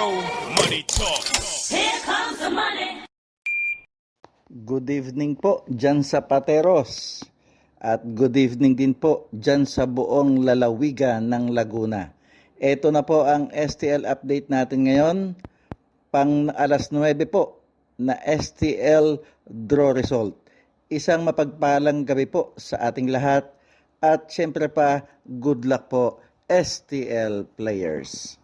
Show. Money Talk. Here comes the money. Good evening po dyan sa Pateros at good evening din po dyan sa buong lalawigan ng Laguna. Ito na po ang STL update natin ngayon, pang alas 9 po na STL draw result. Isang mapagpalang gabi po sa ating lahat at syempre pa good luck po STL players.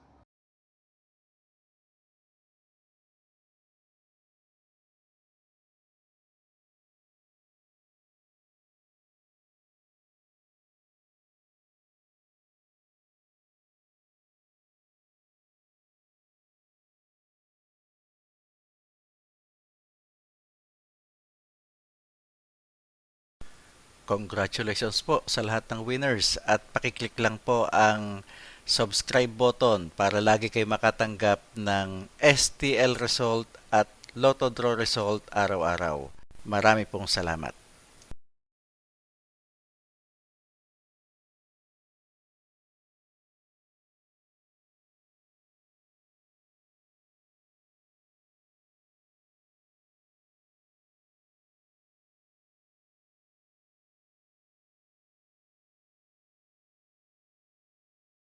Congratulations po sa lahat ng winners at pakiclick lang po ang subscribe button para lagi kayo makatanggap ng STL result at Lotto Draw result araw-araw. Marami pong salamat.